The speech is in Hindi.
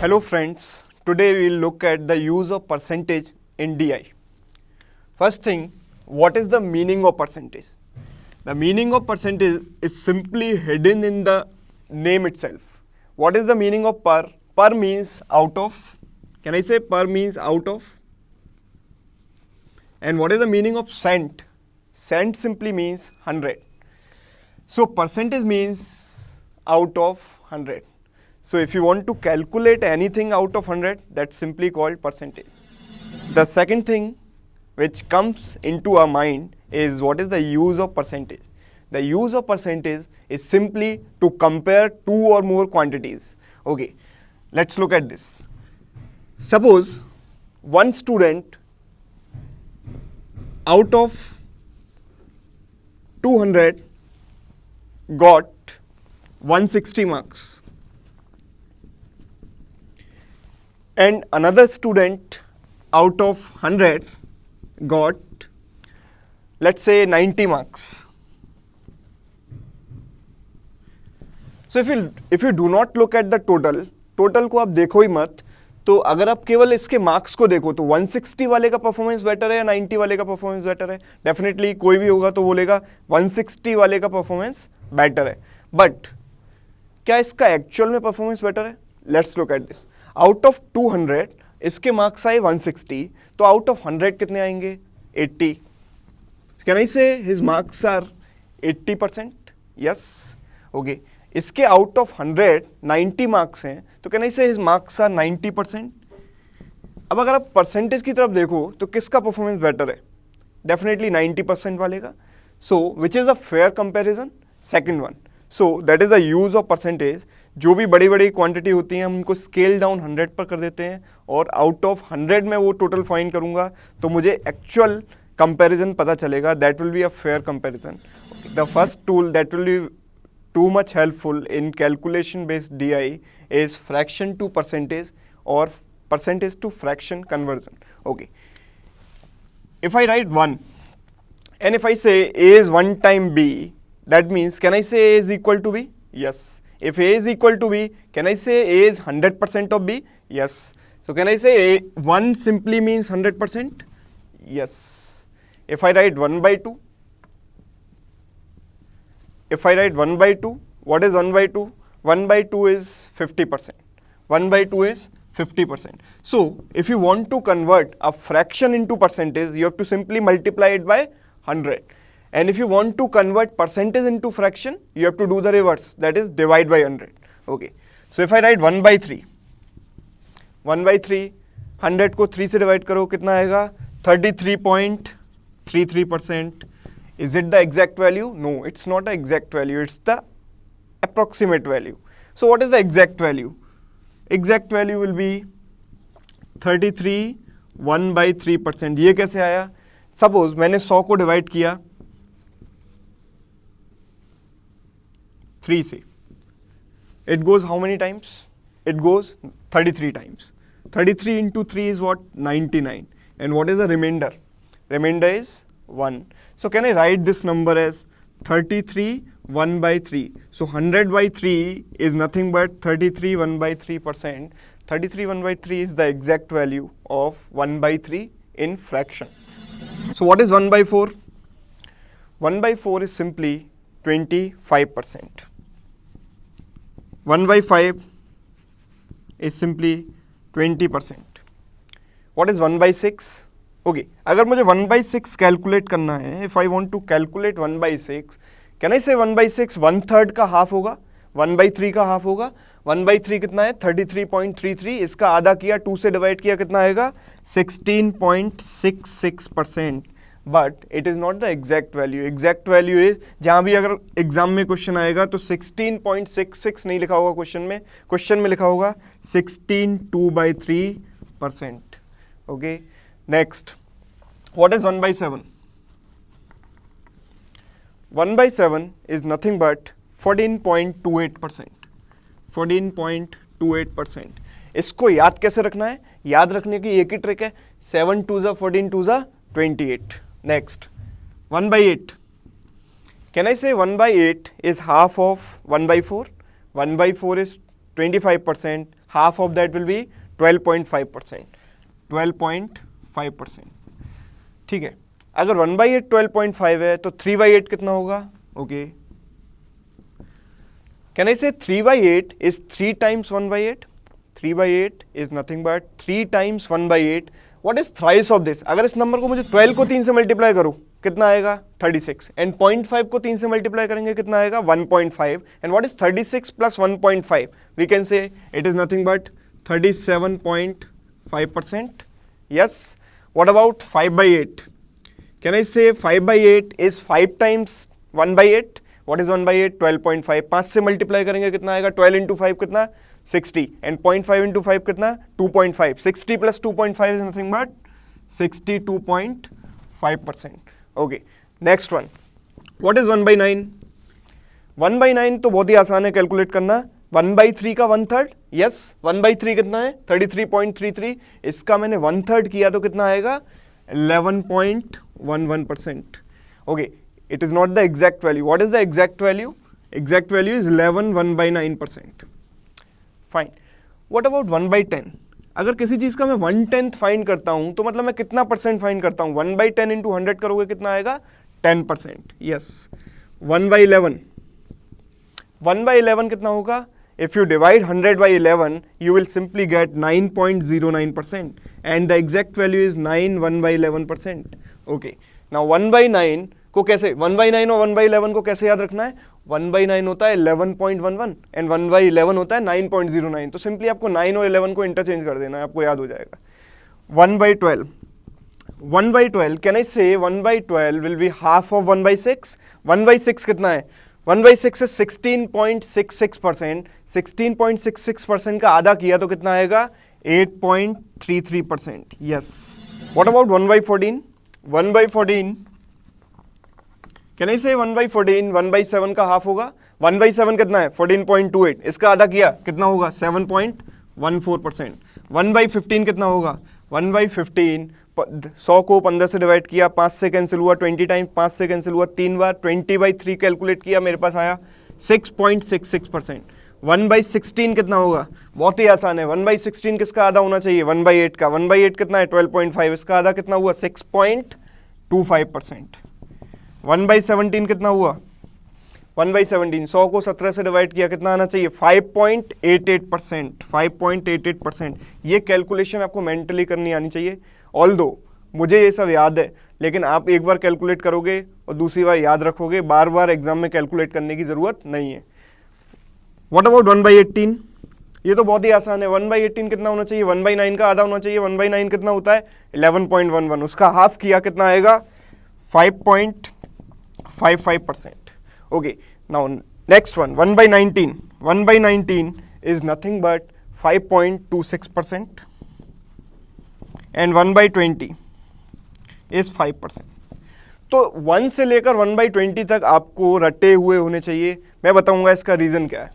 Hello friends, today we will look at the use of percentage in DI. First thing, what is the meaning of percentage? The meaning of percentage is simply hidden in the name itself. What is the meaning of per? Per means out of. Can I say per means out of? And what is the meaning of cent? Cent simply means 100. So percentage means out of 100. So if you want to calculate anything out of 100, that's simply called percentage. The second thing which comes into our mind is what is the use of percentage. The use of percentage is simply to compare two or more quantities. Okay, let's look at this. Suppose one student out of 200 got 160 marks. And another student out of 100 got, let's say, 90 marks. So if you do not look at the total को आप देखो ही मत, तो अगर आप केवल इसके मार्क्स को देखो तो 160 वाले का परफॉर्मेंस बेटर है या 90 वाले का परफॉर्मेंस बेटर है? डेफिनेटली कोई भी होगा तो बोलेगा 160 वाले का परफॉर्मेंस बेटर है. बट क्या इसका एक्चुअल में परफॉर्मेंस बेटर है? Let's look at this. Out of 200 इसके मार्क्स आए 160, तो आउट ऑफ 100 कितने आएंगे? 80. Can I say his marks are 80%? Yes. Okay. इसके आउट ऑफ 100 90 मार्क्स हैं, तो can I say his marks are 90%? अब अगर आप परसेंटेज की तरफ देखो तो किसका परफॉर्मेंस बेटर है? डेफिनेटली 90% वाले का. So which is a fair comparison? Second one. So that is the use of percentage. जो भी बड़ी बड़ी क्वांटिटी होती हैं हम उनको स्केल डाउन 100 पर कर देते हैं और आउट ऑफ 100 में वो टोटल फाइंड करूंगा तो मुझे एक्चुअल कंपैरिजन पता चलेगा. That will be a fair comparison. The first tool that will be too much helpful in calculation based DI is fraction to percentage or percentage to fraction conversion. Okay. If I write 1 and if I say A is 1 time B, that means can I say A is equal to B? Yes. If A is equal to B, can I say A is 100% of B? Yes. So can I say A 1 simply means 100%? Yes. If I write 1 by 2, if I write 1 by 2, what is 1 by 2? 1 by 2 is 50%. 1 by 2 is 50%. So, if you want to convert a fraction into percentage, you have to simply multiply it by 100. And if you want to convert percentage into fraction, you have to do the reverse, that is divide by 100. Okay. So, if I write 1 by 3, 1 by 3, 100 को 3 से divide करो कितना आएगा? 33.33%. Is it the exact value? No, it's not the exact value, it's the approximate value. So what is the exact value? Exact value will be 33 1 by 3%. ये कैसे आया? Suppose मैंने 100 को डिवाइड किया 3 से. It goes how many times? It goes 33 times. 33 into 3 is what? 99. And what is the remainder? Remainder is 1. So can I write this number as 33 1 by 3? So 100 by 3 is nothing but 33 1 by 3%. 33 1 by 3 is the exact value of 1 by 3 in fraction. So what is 1 by 4? 1 by 4 is simply 25%. 1 by 5 is simply 20%. What is 1 by 6? Okay, अगर मुझे 1 by 6 कैलकुलेट करना है, if I want to calculate 1 by 6, can I say 1 by 6 1/3 का हाफ होगा, 1 by 3 का हाफ होगा. 1 by 3 कितना है? 33.33. इसका आधा किया, 2 से डिवाइड किया, कितना आएगा? 16.66%. But it is not the exact value. Exact value is, जहाँ भी अगर एग्जाम में क्वेश्चन आएगा तो 16.66 नहीं लिखा होगा क्वेश्चन में लिखा होगा 16.2/3%. Okay. Next, what is 1 by 7? 1 by 7 is nothing but 14.28%. 14.28%. इसको याद कैसे रखना है? याद रखने की एक ही ट्रिक है, 7 2 14 2 28. Next, 1 by 8. Can I say 1 by 8 is half of 1 by 4? 1 by 4 is 25%. half of that will be 12.5%. 12.5%. ठीक है, अगर 1/8 12.5 है तो 3/8 कितना होगा? ओके, कैन आई से 3/8 is 3 times 1/8? 3/8 is nothing but 3 times 1/8. What is thrice of this? अगर इस नंबर को मुझे 12 को 3 से मल्टीप्लाई करूं कितना आएगा? 36. एंड 0.5 को 3 से मल्टीप्लाई करेंगे कितना आएगा? 1.5. And what is 36 plus 1.5? We can say it is nothing but 37.5%. Yes. What about 5/8? Can I say 5/8 is 5 times 1/8? What is 1/8? 12.5. 5 से मल्टीप्लाई करेंगे कितना आएगा? 12 इंटू 5 कितना? 60. एंड 0.5 इंटू 5 कितना? 2.5. 60 plus 2.5 is nothing but 62.5%. Okay, next one. What is 1/9? 1/9 तो बहुत ही आसान है कैलकुलेट करना. 1/3 का 1/3. यस, 1/3 कितना है? 33.33. इसका मैंने 1/3 किया तो कितना आएगा? 11.11%. Okay, it is not the exact value. What is the exact value? Exact value is 11 1/9%. Fine. What about 1/10? अगर किसी चीज का मैं 1/10 फाइंड करता हूं तो मतलब मैं कितना परसेंट फाइंड करता हूं? 1/10 इंटू 100 करोगे कितना आएगा? 10%. यस. 1/11. 1/11 कितना होगा? If you divide 100 by 11, you will simply get 9.09%, and the exact value is 9 1/11%. Okay. Now 1/9 को कैसे 1/9 और 1/11 को कैसे याद रखना है? 1/9 होता है 11.11 एंड 1/11 होता है 9.09. तो सिंपली आपको 9 और 11 को इंटरचेंज कर देना है, आपको याद हो जाएगा. 1/12. 1/12, कैन आई से 1/12 विल बी हाफ ऑफ 1/6? 1/6 कितना है? 1/6 is 16.66%. 16.66% का आधा किया तो कितना आएगा? 8.33%. Yes. What about 1/14? 1/14, can I से 1/14 1/7 का हाफ होगा? 1/7 कितना है? 14.28. इसका आधा किया कितना होगा? 7.14%. 1/15 कितना होगा? 1/15 100 को 15 से डिवाइड किया, 5 से कैंसिल हुआ 20 टाइम्स, 5 से कैंसिल हुआ 3 बार, 20/3 कैलकुलेट किया, मेरे पास आया 6.66%. 1/16 कितना होगा? बहुत ही आसान है. 1/16 किसका आधा होना चाहिए? 1/8 का. 1/8 कितना है? 12.5. इसका आधा कितना हुआ? 6.25%. 1/17 कितना हुआ? 1/17 100 को 17 से डिवाइड किया कितना आना चाहिए? 5.88%. 5.88%. ये कैलकुलेशन आपको मेंटली करनी आनी चाहिए. ऑल्दो मुझे ये सब याद है, लेकिन आप एक बार कैलकुलेट करोगे और दूसरी बार याद रखोगे, बार बार एग्जाम में कैलकुलेट करने की जरूरत नहीं है. What about 1/18? ये तो बहुत ही आसान है. 1/18 कितना होना चाहिए? 1/9 का आधा होना चाहिए. 1/9 कितना होता है? 11.11. उसका हाफ किया कितना आएगा? 5.55%. Okay, now next one. 1/19. 1/19 is nothing but 5.26%. And 1/20 is 5%. तो 1 से लेकर 1/20 तक आपको रटे हुए होने चाहिए. मैं बताऊंगा इसका रीजन क्या है.